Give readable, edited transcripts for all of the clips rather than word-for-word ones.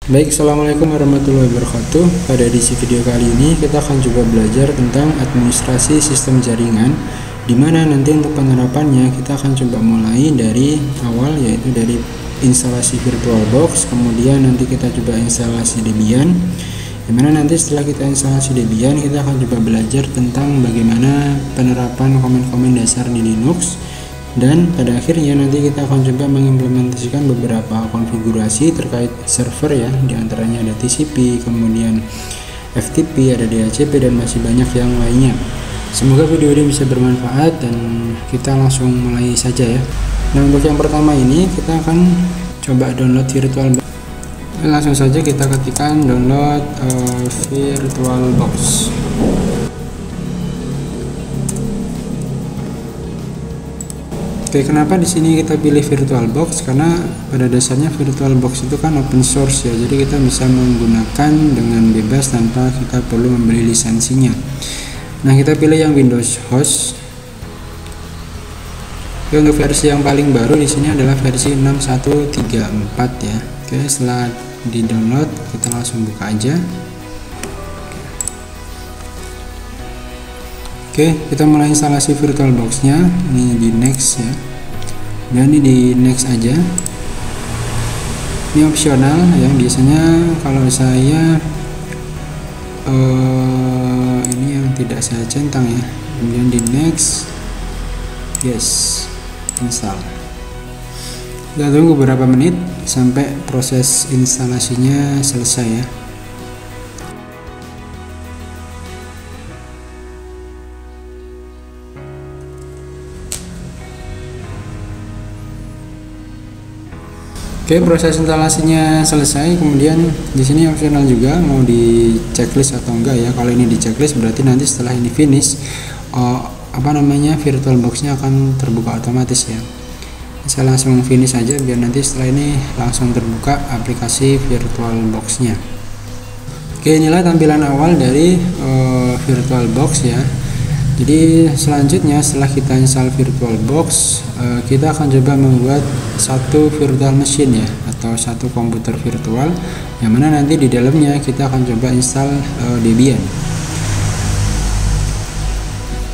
Baik, assalamualaikum warahmatullahi wabarakatuh. Pada edisi video kali ini kita akan coba belajar tentang administrasi sistem jaringan, dimana nanti untuk penerapannya kita akan coba mulai dari awal, yaitu dari instalasi VirtualBox. Kemudian nanti kita coba instalasi Debian, dimana nanti setelah kita instalasi Debian kita akan coba belajar tentang bagaimana penerapan komen-komen dasar di Linux. Dan pada akhirnya nanti kita akan coba mengimplementasikan beberapa konfigurasi terkait server ya, diantaranya ada TCP, kemudian FTP, ada DHCP, dan masih banyak yang lainnya. Semoga video ini bisa bermanfaat dan kita langsung mulai saja ya. Nah, untuk yang pertama ini kita akan coba download VirtualBox. Langsung saja kita ketikkan download VirtualBox. Oke, kenapa di sini kita pilih VirtualBox? Karena pada dasarnya VirtualBox itu kan open source ya, jadi kita bisa menggunakan dengan bebas tanpa kita perlu membeli lisensinya. Nah, kita pilih yang Windows host. Oke, untuk versi yang paling baru di sini adalah versi 6134 ya. Oke, setelah di download kita langsung buka aja. Oke, kita mulai instalasi VirtualBox-nya. Ini di next ya. Dan ini di next aja. Ini opsional ya. Biasanya kalau saya ini yang tidak saya centang ya. Kemudian di next. Yes, install. Kita tunggu beberapa menit sampai proses instalasinya selesai ya. Oke, proses instalasinya selesai. Kemudian di sini opsional juga mau di checklist atau enggak ya. Kalau ini di checklist berarti nanti setelah ini finish VirtualBox-nya akan terbuka otomatis ya. Saya langsung finish aja biar nanti setelah ini langsung terbuka aplikasi VirtualBox-nya. Oke, inilah tampilan awal dari VirtualBox ya. Jadi selanjutnya setelah kita install VirtualBox, kita akan coba membuat satu virtual machine ya, atau satu komputer virtual, yang mana nanti di dalamnya kita akan coba install Debian.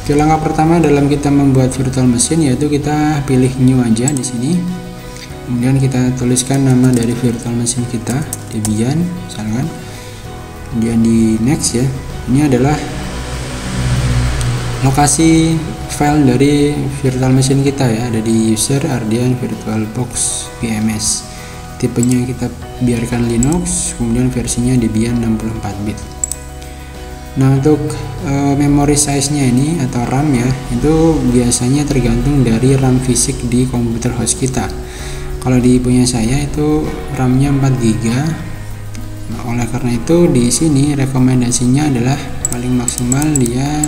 Oke, langkah pertama dalam kita membuat virtual machine yaitu kita pilih new aja di sini. Kemudian kita tuliskan nama dari virtual machine kita, Debian misalkan. Kemudian di next ya. Ini adalah lokasi file dari virtual machine kita ya, ada di user ardian VirtualBox VMS. Tipenya kita biarkan Linux, kemudian versinya Debian 64 bit. Nah, untuk memory size nya ini atau RAM ya, itu biasanya tergantung dari RAM fisik di komputer host kita. Kalau di punya saya itu RAM-nya 4 GB. Nah, oleh karena itu di sini rekomendasinya adalah paling maksimal dia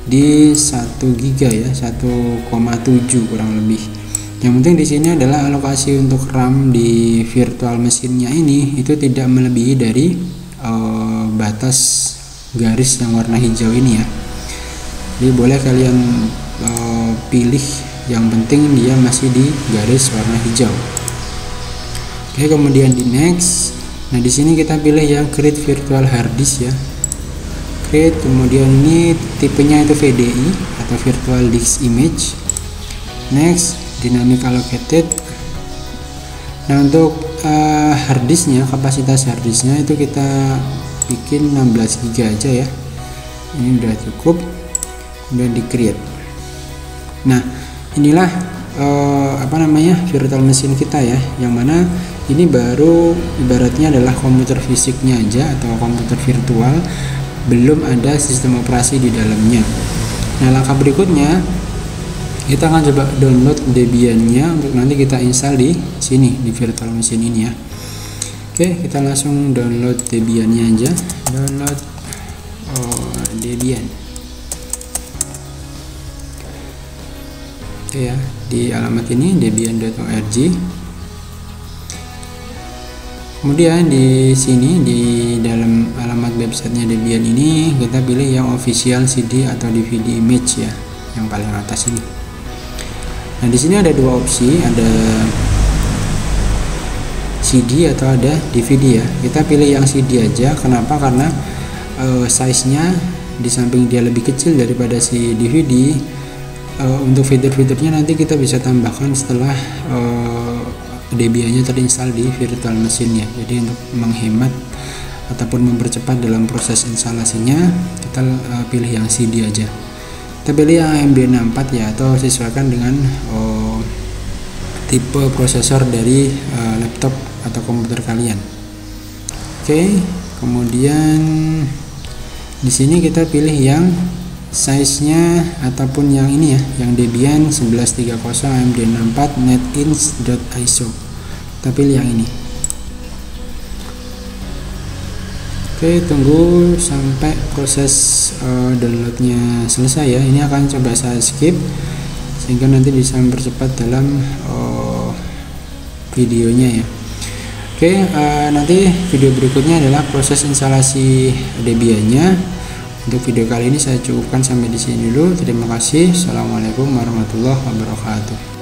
di 1 GB ya, 1,7 kurang lebih. Yang penting di sini adalah alokasi untuk RAM di virtual mesinnya ini itu tidak melebihi dari batas garis yang warna hijau ini ya. Jadi boleh kalian pilih, yang penting dia masih di garis warna hijau. Oke, kemudian di next. Nah, di sini kita pilih yang create virtual hard disk ya. Kemudian ini tipenya itu VDI atau virtual disk image. Next, dynamic allocated. Nah, untuk harddisknya, kapasitas harddisknya itu kita bikin 16 GB aja ya. Ini udah cukup. Kemudian di create. Nah, inilah virtual machine kita ya, yang mana ini baru ibaratnya adalah komputer fisiknya aja atau komputer virtual, belum ada sistem operasi di dalamnya. Nah, langkah berikutnya kita akan coba download Debian-nya untuk nanti kita install di sini di virtual machine ini ya. Oke, kita langsung download Debian-nya aja. Download Debian. Oke ya, di alamat ini debian.org. Kemudian di sini di dalam alamat websitenya Debian ini kita pilih yang official CD atau DVD image ya, yang paling atas ini. Nah, di sini ada dua opsi, ada CD atau ada DVD ya. Kita pilih yang CD aja. Kenapa? Karena size-nya di samping dia lebih kecil daripada si DVD, untuk fitur-fiturnya nanti kita bisa tambahkan setelah Debian-nya terinstall di virtual machine ya. Jadi untuk menghemat ataupun mempercepat dalam proses instalasinya, kita pilih yang CD aja. Kita pilih yang MB64 ya, atau sesuaikan dengan tipe prosesor dari laptop atau komputer kalian. Oke, kemudian di sini kita pilih yang size-nya ataupun yang ini ya, yang Debian 1130 MD64 netins.iso. Kita pilih yang ini. Oke, tunggu sampai proses downloadnya selesai ya. Ini akan coba saya skip sehingga nanti bisa mempercepat dalam videonya ya. Oke, nanti video berikutnya adalah proses instalasi Debian-nya. Untuk video kali ini saya cukupkan sampai di sini dulu. Terima kasih. Assalamualaikum warahmatullahi wabarakatuh.